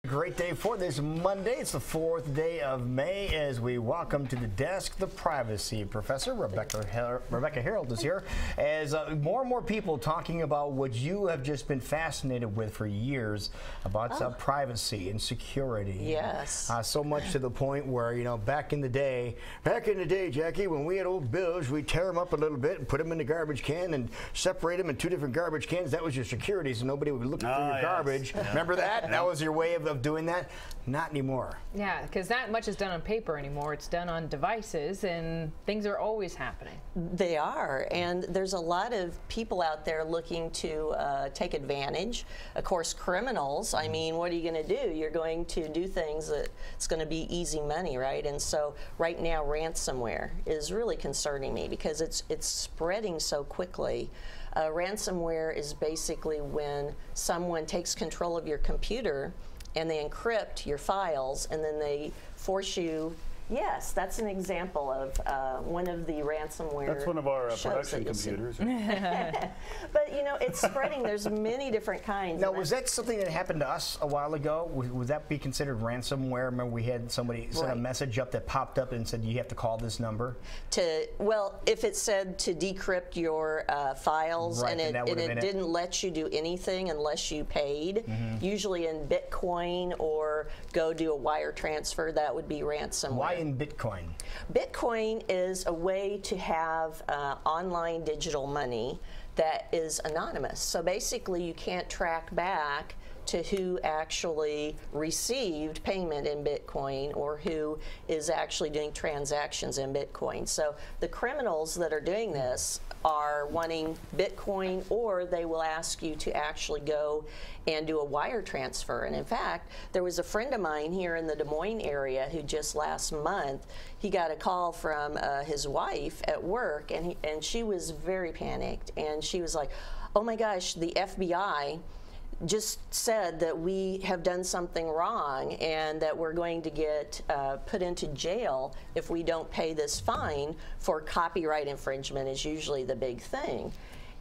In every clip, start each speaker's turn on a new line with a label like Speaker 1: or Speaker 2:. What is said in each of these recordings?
Speaker 1: Great day for this Monday. It's the 4th day of May as we welcome to the desk the privacy professor. Rebecca Herold is here as more and more people talking about what you have just been fascinated with for years about privacy and security.
Speaker 2: Yes.
Speaker 1: So much to the point where, you know, back in the day, Jackie, when we had old bills, we'd tear them up a little bit and put them in the garbage can and separate them in 2 different garbage cans. That was your security, so nobody would look through your garbage. Remember that? That was your way of doing that? Not anymore.
Speaker 3: Yeah, because not much is done on paper anymore. It's done on devices, and things are always happening.
Speaker 2: They are, and there's a lot of people out there looking to take advantage. Of course, criminals, I mean, what are you going to do? You're going to do things that it's going to be easy money, right? And so right now, ransomware is really concerning me because it's spreading so quickly. Ransomware is basically when someone takes control of your computer and they encrypt your files, and then they force you. Yes, that's an example of one of the ransomware.
Speaker 4: That's one of our production computers.
Speaker 2: But you know, it's spreading. There's many different kinds.
Speaker 1: Now, was that something that happened to us a while ago? Would that be considered ransomware? Remember, we had somebody send a message up that popped up and said you have to call this number.
Speaker 2: Well, if it said to decrypt your files,
Speaker 1: right,
Speaker 2: and it didn't let you do anything unless you paid, usually in Bitcoin or go do a wire transfer, that would be ransomware.
Speaker 1: Why in Bitcoin?
Speaker 2: Bitcoin is a way to have online digital money that is anonymous. So basically you can't track back to who actually received payment in Bitcoin or who is actually doing transactions in Bitcoin. So the criminals that are doing this are wanting Bitcoin, or they will ask you to actually go and do a wire transfer. And in fact, there was a friend of mine here in the Des Moines area who just last month, he got a call from his wife at work, and she was very panicked, and she was like, oh my gosh, the FBI just said that we have done something wrong and that we're going to get put into jail if we don't pay this fine for copyright infringement is usually the big thing.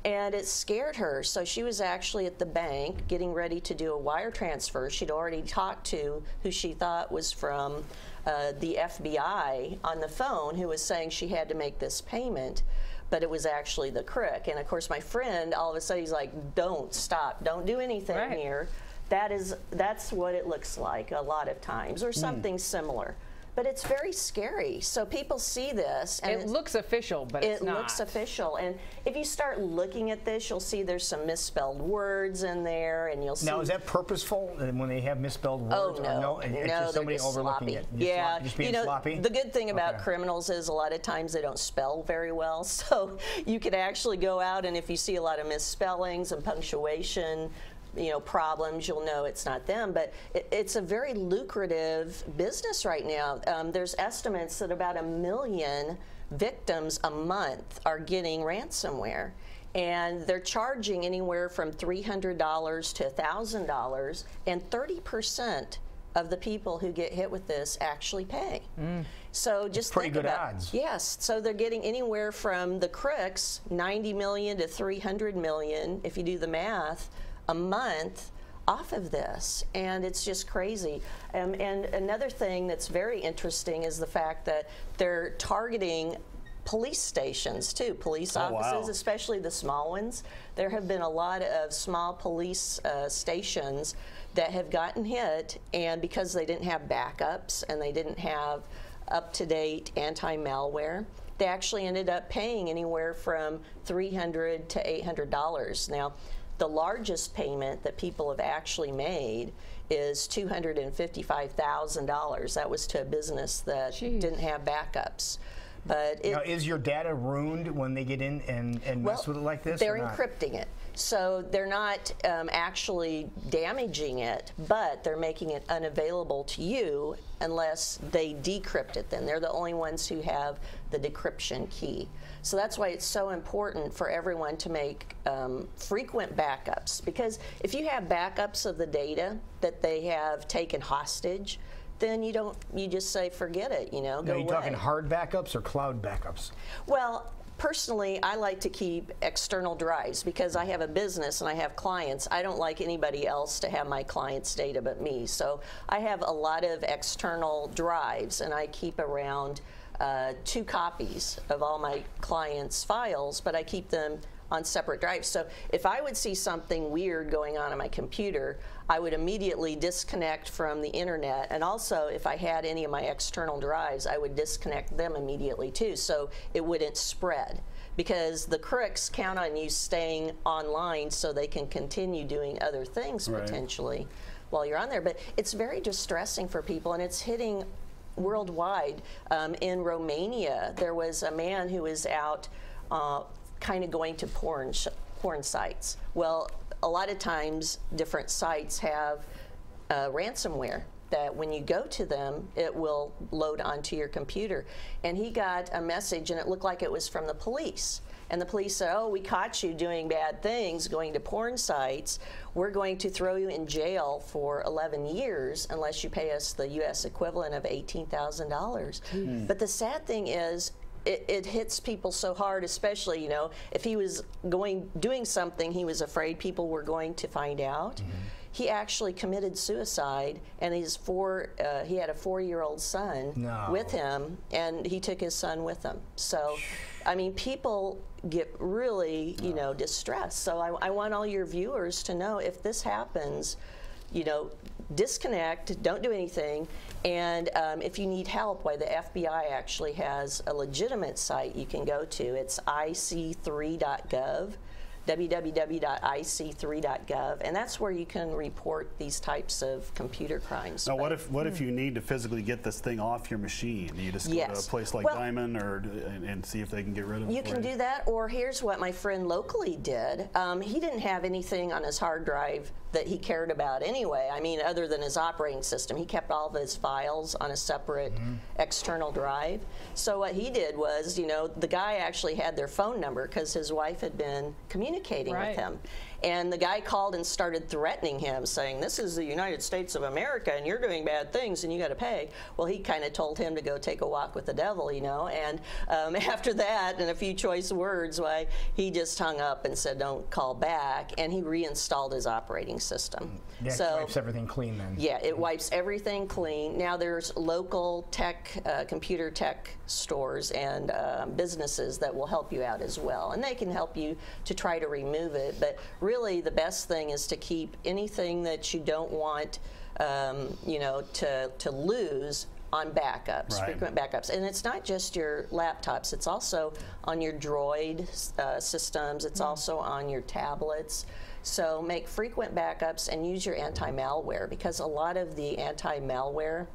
Speaker 2: And it scared her, so she was actually at the bank getting ready to do a wire transfer. She'd already talked to who she thought was from the FBI on the phone, who was saying she had to make this payment, but it was actually the crook. And of course my friend, all of a sudden, he's like, don't stop, don't do anything here. That's what it looks like a lot of times, or something similar. But it's very scary. So people see this, and
Speaker 3: it looks official, but it's not.
Speaker 2: It looks official, and if you start looking at this, you'll see there's some misspelled words in there, and you'll see.
Speaker 1: Now, is that purposeful when they have misspelled words?
Speaker 2: Oh no,
Speaker 1: no, it's just somebody overlooking it.
Speaker 2: Yeah,
Speaker 1: just being sloppy.
Speaker 2: The good thing about criminals is a lot of times they don't spell very well, so you could actually go out, and if you see a lot of misspellings and punctuation, you know, problems, you'll know it's not them. But it's a very lucrative business right now. There's estimates that about 1 million victims a month are getting ransomware, and they're charging anywhere from $300 to $1,000, and 30% of the people who get hit with this actually pay. So just
Speaker 1: pretty
Speaker 2: think
Speaker 1: good
Speaker 2: about,
Speaker 1: odds.
Speaker 2: Yes, so they're getting anywhere from the crooks 90 million to 300 million, if you do the math, a month off of this, and it's just crazy. And another thing that's very interesting is the fact that they're targeting police stations too, police offices, especially the small ones. There have been a lot of small police stations that have gotten hit, and because they didn't have backups and they didn't have up-to-date anti-malware, they actually ended up paying anywhere from $300 to $800. Now, the largest payment that people have actually made is $255,000. That was to a business that didn't have backups. But
Speaker 1: now, is your data ruined when they get in and mess with it like this?
Speaker 2: They're encrypting it. So they're not actually damaging it, but they're making it unavailable to you unless they decrypt it. Then they're the only ones who have the decryption key. So that's why it's so important for everyone to make frequent backups, because if you have backups of the data that they have taken hostage, then you just say forget it, you know, go away.
Speaker 1: Are you talking hard backups or cloud backups?
Speaker 2: Well, Personally, I like to keep external drives because I have a business and I have clients. I don't like anybody else to have my clients' data but me. So I have a lot of external drives, and I keep around 2 copies of all my clients' files, but I keep them on separate drives. So if I would see something weird going on my computer, I would immediately disconnect from the internet. And also, if I had any of my external drives, I would disconnect them immediately too, so it wouldn't spread. Because the crooks count on you staying online so they can continue doing other things potentially while you're on there. But it's very distressing for people, and it's hitting worldwide. In Romania, there was a man who was out kind of going to porn sites. Well, a lot of times different sites have ransomware that when you go to them, it will load onto your computer. And he got a message, and it looked like it was from the police. And the police said, oh, we caught you doing bad things, going to porn sites. We're going to throw you in jail for 11 years unless you pay us the U.S. equivalent of $18,000. But the sad thing is, it hits people so hard, especially, you know, if he was doing something he was afraid people were going to find out. He actually committed suicide, and he had a 4-year-old son with him, and he took his son with him. So, I mean, people get really, you know, distressed. So I want all your viewers to know, if this happens, you know, disconnect, don't do anything, and if you need help, why the FBI actually has a legitimate site you can go to. It's ic3.gov. www.ic3.gov, and that's where you can report these types of computer crimes.
Speaker 4: Now, what if you need to physically get this thing off your machine? You just go to a place like Diamond and see if they can get rid of it?
Speaker 2: You can do that, or here's what my friend locally did. He didn't have anything on his hard drive that he cared about anyway. I mean, other than his operating system. He kept all of his files on a separate external drive. So what he did was, you know, the guy actually had their phone number because his wife had been communicating with him. And the guy called and started threatening him, saying, this is the United States of America, and you're doing bad things, and you got to pay. Well, he kind of told him to go take a walk with the devil, you know. And after that, and a few choice words, why he just hung up and said, don't call back, and he reinstalled his operating system.
Speaker 1: Yeah,
Speaker 2: so
Speaker 1: it wipes everything clean then.
Speaker 2: Yeah, it wipes everything clean. Now there's local tech, computer tech stores and businesses that will help you out as well, and they can help you to try to remove it. But really, the best thing is to keep anything that you don't want, you know, to lose on backups, frequent backups. And it's not just your laptops, it's also on your Droid systems, it's also on your tablets. So make frequent backups and use your anti-malware, because a lot of the anti-malware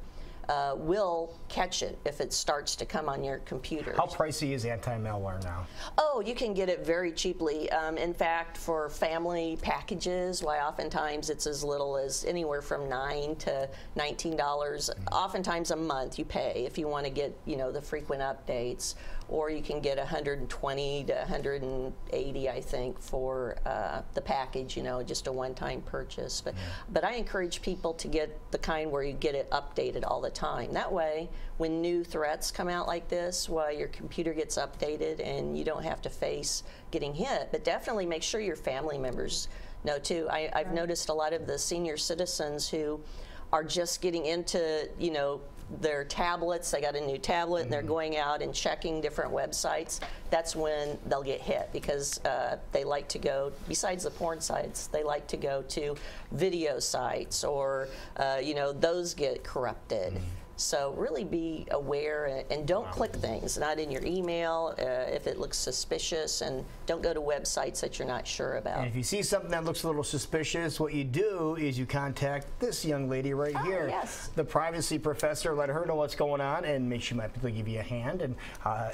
Speaker 2: will catch it if it starts to come on your computer.
Speaker 1: How pricey is anti-malware now?
Speaker 2: Oh, you can get it very cheaply. In fact, for family packages, why oftentimes it's as little as anywhere from $9 to $19. Oftentimes a month you pay if you want to get, you know, the frequent updates. Or you can get $120 to $180, I think, for the package, you know, just a one-time purchase. But I encourage people to get the kind where you get it updated all the time. That way, when new threats come out like this, well, your computer gets updated and you don't have to face getting hit. But definitely make sure your family members know, too. I've noticed a lot of the senior citizens who are just getting into, you know, their tablets, they got a new tablet, and they're going out and checking different websites. That's when they'll get hit, because they like to go, besides the porn sites, they like to go to video sites, or you know, those get corrupted. So really be aware, and don't click things, not in your email if it looks suspicious, and don't go to websites that you're not sure about.
Speaker 1: And if you see something that looks a little suspicious, what you do is you contact this young lady right here, the privacy professor. Let her know what's going on, and maybe she might be able to give you a hand, and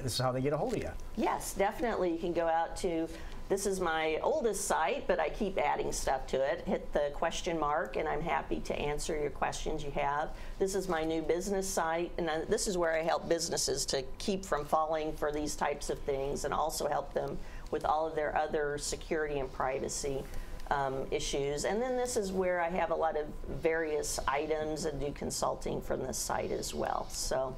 Speaker 1: this is how they get a hold of you. Yes,
Speaker 2: definitely. You can go out to, this is my oldest site, but I keep adding stuff to it. Hit the question mark, and I'm happy to answer your questions you have. This is my new business site, and this is where I help businesses to keep from falling for these types of things, and also help them with all of their other security and privacy issues. And then this is where I have a lot of various items and do consulting from this site as well. So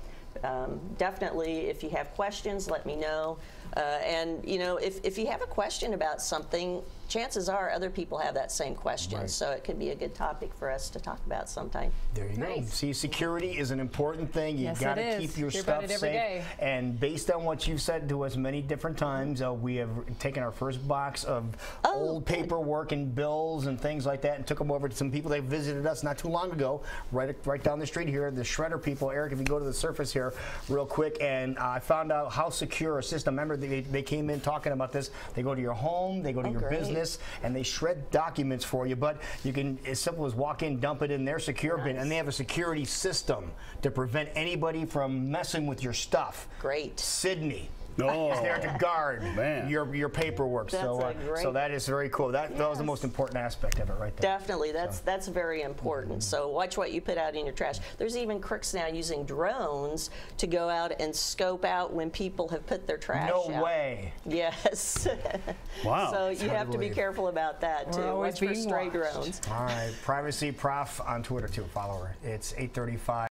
Speaker 2: definitely, if you have questions, let me know. And you know, if you have a question about something, chances are other people have that same question. Right. So it could be a good topic for us to talk about sometime.
Speaker 1: There you go. See, security is an important thing. You've got to keep your stuff safe.
Speaker 3: Day.
Speaker 1: And based on what you've said to us many different times, we have taken our first box of old paperwork and bills and things like that and took them over to some people. They visited us not too long ago, right down the street here, the shredder people. Eric, if you go to the surface here real quick, and I found out how secure a system. Remember, they came in talking about this. They go to your home, they go to your business, and they shred documents for you. But you can, as simple as walk in, dump it in their secure bin, and they have a security system to prevent anybody from messing with your stuff.
Speaker 2: Great.
Speaker 1: Sydney. Is there to guard your paperwork. So that is very cool. That was the most important aspect of it right there.
Speaker 2: Definitely. That's very important. So watch what you put out in your trash. There's even crooks now using drones to go out and scope out when people have put their trash out.
Speaker 1: No way.
Speaker 2: Yes.
Speaker 4: Wow.
Speaker 2: So you have to be careful about that too. Watch for stray drones.
Speaker 1: All right. Privacy Prof on Twitter too. Follow her. It's 8:35.